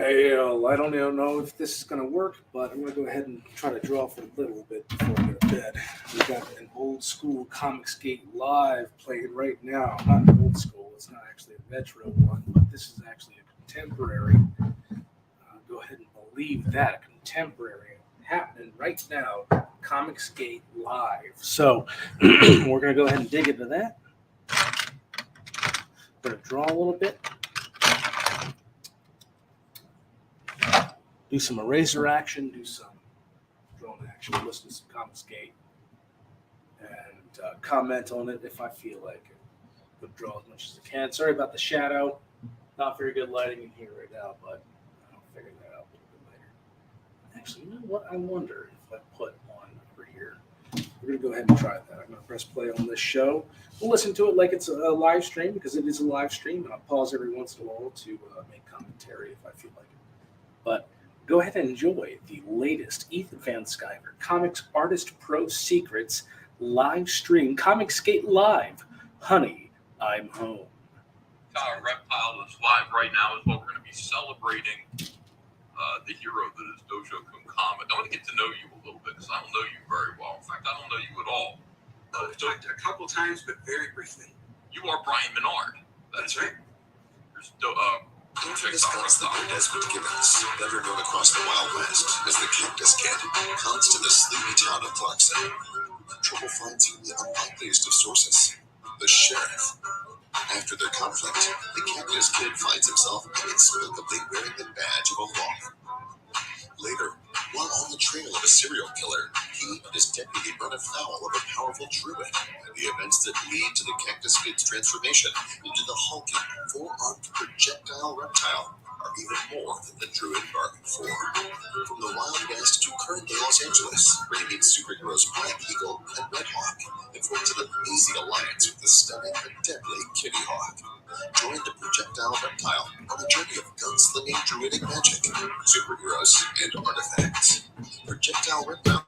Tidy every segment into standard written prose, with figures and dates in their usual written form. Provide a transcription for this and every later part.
I don't even know if this is going to work, but I'm going to go ahead and try to draw for a little bit before I go to bed. We've got an old school Comicsgate live playing right now. Not an old school, it's not actually a retro one, but this is actually a contemporary. Go ahead and believe that. A contemporary happening right now. Comicsgate live. So we're going to go ahead and dig into that. We're going to draw a little bit. Do some eraser action, do some drone action, listen to some Comicsgate, and comment on it if I feel like it. But draw as much as I can. Sorry about the shadow. Not very good lighting in here right now, but I'll figure that out a little bit later. Actually, you know what? I wonder if I put one over here. We're going to go ahead and try that. I'm going to press play on this show. We'll listen to it like it's a live stream because it is a live stream, and I'll pause every once in a while to make commentary if I feel like it. But go ahead and enjoy the latest Ethan Van Sciver Comics Artist Pro Secrets live stream, Comicsgate Live. Honey, I'm home. Our reptile is live right now is what we're going to be celebrating the hero that is Dojo Kun Comet. I want to get to know you a little bit because I don't know you very well. In fact, I don't know you at all. I've talked a couple times, but very briefly. You are Brian Menard. That's right. There's Infamous gunslinger Desmond Gibbons, better known across the Wild West as the Cactus Kid, comes to the sleepy town of Clarkson. Trouble finds him in the unlikeliest of sources, the sheriff. After their conflict, the Cactus Kid finds himself inexplicably wearing the badge of a hawk. Later, while on the trail of a serial killer, he and his deputy run afoul of a powerful druid, and the events that lead to the Cactus Kid's transformation into the hulking, four-armed projectile reptile are even more than the druid bargained for. From the Wild West to current-day Los Angeles, where he meets superheroes Black Eagle and Red Hawk, and forms an amazing alliance with the stunning and deadly Kitty Hawk. Join the projectile reptile on a journey of gunslinging druidic magic, superheroes, and artifacts. Projectile reptile.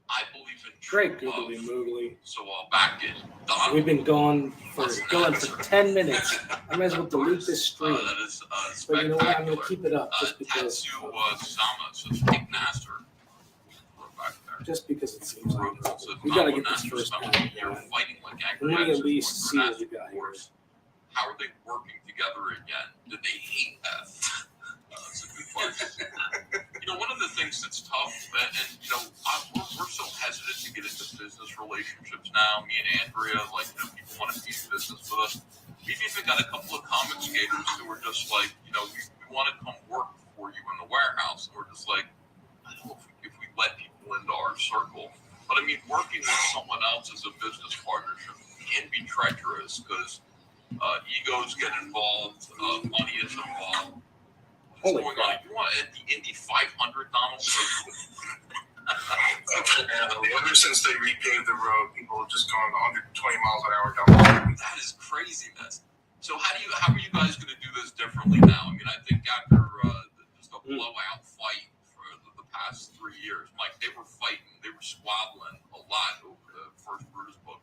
I believe in Great, true love, googly moogly. so I'll back it. Don, We've been going for 10 minutes. I might as well delete this stream. that is But you know what? I'm spectacular. going to keep it up just because. Tatsu Sama says Kick Master. Back there. Just because it seems like Rogan says, we got to "Mama get this Master first spent panel a year done. fighting like Let me angry at least exes see when what we got here. wars. How are they working together again? Did they hate Beth? That's a good question. One of the things that's tough, and we're so hesitant to get into business relationships now. Me and Andrea, people want to do business with us. We've even got a couple of Comicsgaters who are just like, we want to come work for you in the warehouse. And we're just like, I don't know if we let people into our circle. But I mean, working with someone else as a business partnership can be treacherous because egos get involved, money is involved. What's going on? You want at the Indy 500, Donald? Ever since they repaved the road, people have just gone 120 miles an hour down the road. That is craziness. So how are you guys going to do this differently now? I mean, I think after just a blowout fight for the past 3 years, Mike, they were fighting, they were squabbling a lot over the first Brutus book.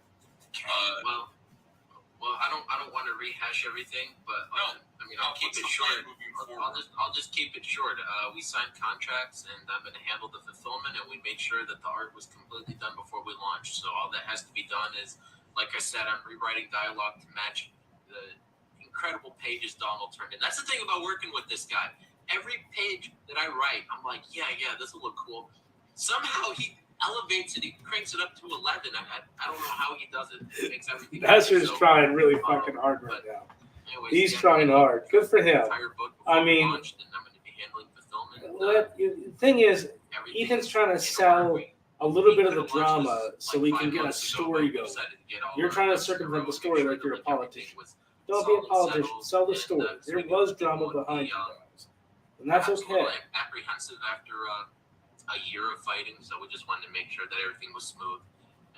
Well, I don't want to rehash everything, but I'll keep it short. I'll just keep it short. We signed contracts, and I'm going to handle the fulfillment, and we made sure that the art was completely done before we launched. So all that has to be done is, like I said, I'm rewriting dialogue to match the incredible pages Donald turned in. That's the thing about working with this guy. Every page that I write, I'm like, yeah, this will look cool. Somehow he elevates it, he cranks it up to 11. I don't know how he does it. He makes everything. That's just trying really fucking hard right now. He's trying hard. Good for him. I mean, the thing is, Ethan's trying to sell a little bit of the drama so we can get a story going. You're trying to circumvent the story like you're a politician. Don't be a politician. Sell the story. There was drama behind you guys, and that's okay. Apprehensive after a year of fighting, so we just wanted to make sure that everything was smooth.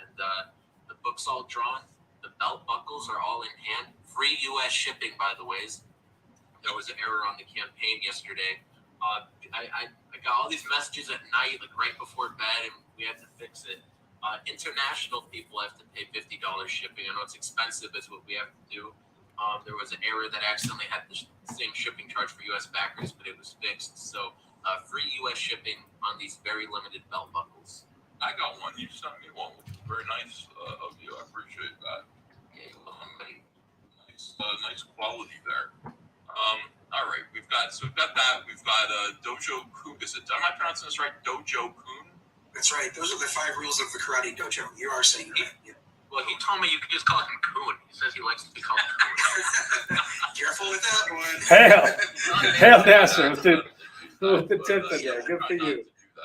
And the book's all drawn. The belt buckles are all in hand. Free U.S. shipping, by the way. There was an error on the campaign yesterday. I got all these messages at night, like right before bed, and we had to fix it. International people have to pay $50 shipping. I know it's expensive, it's what we have to do. There was an error that accidentally had the same shipping charge for U.S. backers, but it was fixed. So free U.S. shipping on these very limited belt buckles. I got one. You sent me one. Very nice of you. I appreciate that. Nice quality there. All right, we've got that. We've got Dojo Kun. Am I pronouncing this right? Dojo Kun. That's right. Those are the 5 rules of the karate dojo. You are saying that. Yeah. Well, he told me you could just call him Kun. He says he likes to be called Kun. Careful with that one. Hail, Nasser, with the tip in there. Good for you.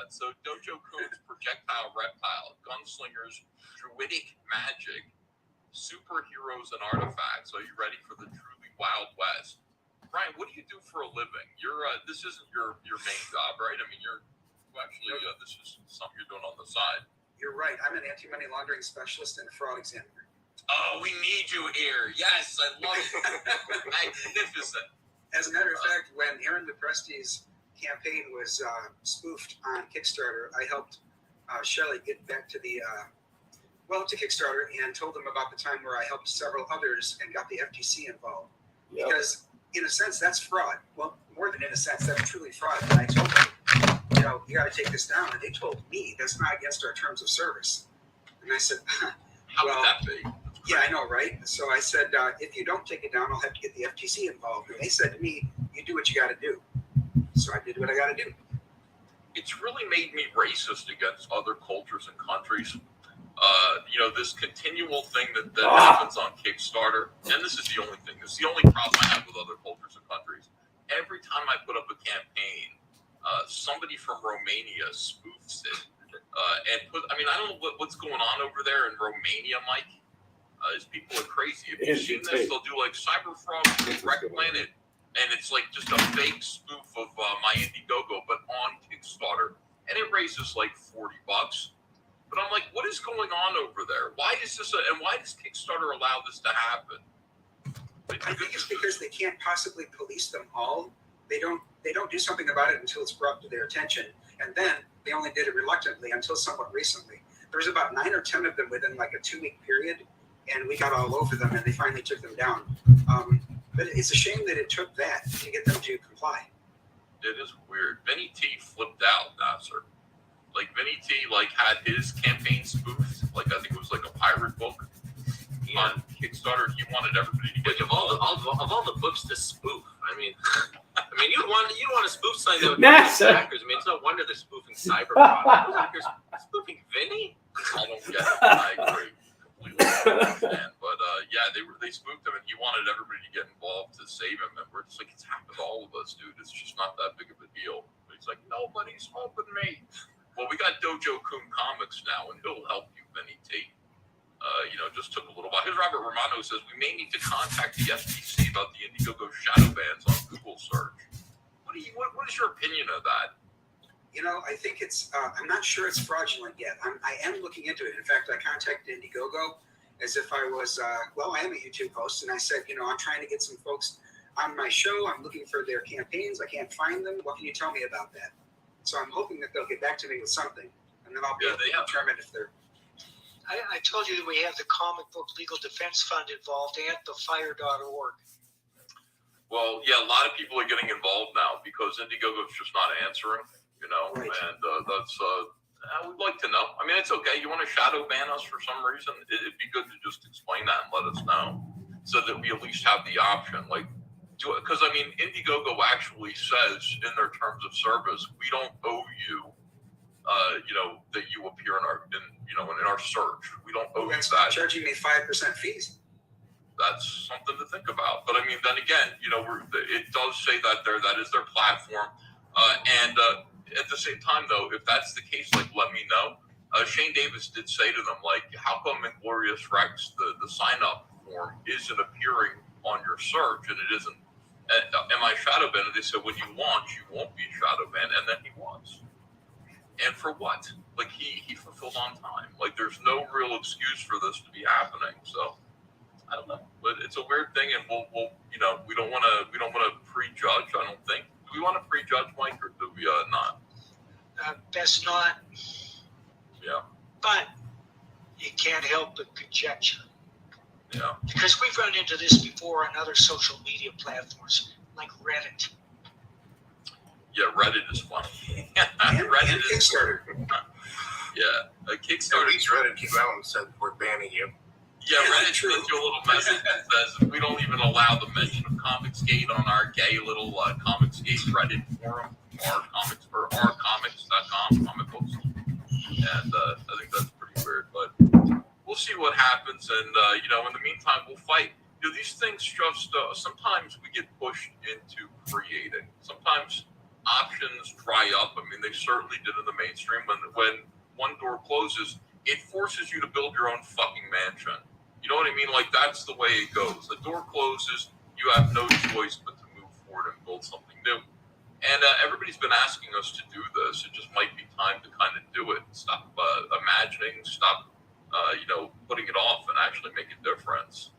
So Dojo Kun's projectile reptile, gunslingers, druidic magic, superheroes and artifacts. Are you ready for the truly Wild West? Brian, what do you do for a living? You're this isn't your main job, right? I mean, this is something you're doing on the side. You're right. I'm an anti-money laundering specialist and a fraud examiner. Oh, we need you here. Yes, I love it. Magnificent. As a matter of fact, when Aaron Lepresti's campaign was spoofed on Kickstarter, I helped Shelley get back to to Kickstarter and told them about the time where I helped several others and got the FTC involved. Yep. Because in a sense, that's fraud. Well, more than in a sense, that's truly fraud. And I told them, you got to take this down. And they told me that's not against our terms of service. And I said, how would that be? Yeah, I know, right? So I said, if you don't take it down, I'll have to get the FTC involved. And they said to me, you do what you got to do. So I did what I got to do. It's really made me racist against other cultures and countries. This continual thing that happens on Kickstarter, and this is the only thing. This is the only problem I have with other cultures and countries. Every time I put up a campaign, somebody from Romania spoofs it and I don't know what's going on over there in Romania, Mike. Is people are crazy. If you've seen this, they'll do like cyber fraud, wreck planet, and it's like just a fake spoof of My Indiegogo, but on Kickstarter, and it raises like $40. But I'm like, what is going on over there? Why does Kickstarter allow this to happen? I think it's because they can't possibly police them all. They don't do something about it until it's brought to their attention, and then they only did it reluctantly until somewhat recently. There was about 9 or 10 of them within like a 2-week period, and we got all over them, and they finally took them down. But it's a shame that it took that to get them to comply. It is weird. Vinny T flipped out, Nasser. Like Vinny T had his campaign spoofed. Like I think it was like a pirate book on Kickstarter. He wanted everybody to get Of all the books to spoof, I mean, you'd want to spoof something that would NASA. hackers. I mean, it's no wonder they're spoofing Cyberpunk. Those hackers spoofing Vinny? I don't get it. I agree completely. Understand. But yeah, they spooked him, and he wanted everybody to get involved to save him. And we're just like, it's happened to all of us, dude. It's just not that big of a deal. But he's like, nobody's helping me. Well, we got Dojo Kun Comics now, and he'll help you, Vinny T. Just took a little while. Here's Robert Romano says we may need to contact the SBC about the Indiegogo shadow bans on Google search. What is your opinion of that? I think it's. I'm not sure it's fraudulent yet. I am looking into it. In fact, I contacted Indiegogo as if I was. I am a YouTube host, and I said, I'm trying to get some folks on my show. I'm looking for their campaigns. I can't find them. What can you tell me about that? So I'm hoping that they'll get back to me with something, and then I'll be able to determine if they're. I told you that we have the Comic Book Legal Defense Fund involved and the fire.org. Well, yeah, a lot of people are getting involved now because Indiegogo's just not answering, Right. And that's, we'd like to know. I mean, it's okay. You want to shadow ban us for some reason? It'd be good to just explain that and let us know so that we at least have the option. Because, Indiegogo actually says in their terms of service, we don't owe you, that you appear in our search. We don't owe you that. Charging me 5% fees. That's something to think about. But then again, it does say that that is their platform. And at the same time, though, if that's the case, let me know. Shane Davis did say to them, how come Inglorious Rex, the sign-up form, isn't appearing on your search, and it isn't, am I shadow banned? And they said, when you launch, you won't be shadow banned, and then he was. And for what? He fulfilled on time. There's no real excuse for this to be happening. So I don't know, but it's a weird thing, and we'll we don't want to prejudge. I don't think. Do we want to prejudge, Mike, or do we not? Best not. Yeah. But you can't help but conjecture. Yeah. Because we've run into this before on other social media platforms like Reddit. Yeah, Reddit is funny. And Reddit is Kickstarter. Yeah, Kickstarter. Reddit came out and said we're banning you. Yeah, Reddit sends you a little message that says we don't even allow the mention of Comicsgate on our gay little Comicsgate Reddit forum, rcomics.com, comic books. And I think that's pretty weird, but we'll see what happens. And, in the meantime, we'll fight. These things just, sometimes we get pushed into creating. Sometimes options dry up. They certainly did in the mainstream. When one door closes, it forces you to build your own fucking mansion. You know what I mean? That's the way it goes. The door closes, you have no choice but to move forward and build something new. And everybody's been asking us to do this. It just might be time to kind of do it. Stop imagining, stop, putting it off and actually make a difference.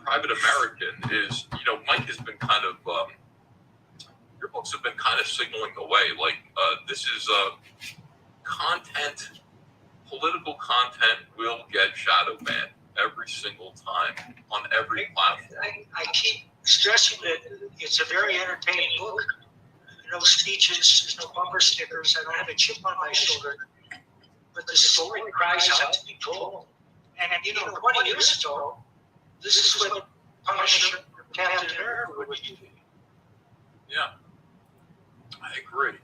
Private American is, Mike has been kind of, your books have been kind of signaling the way. This is content, political content will get shadow banned every single time on every platform. I keep stressing that it's a very entertaining book. No speeches, there's no bumper stickers. I don't have a chip on my shoulder. But the story cries out to be told. And 20 years ago, this is what Punisher, Captain America would be. Yeah, I agree.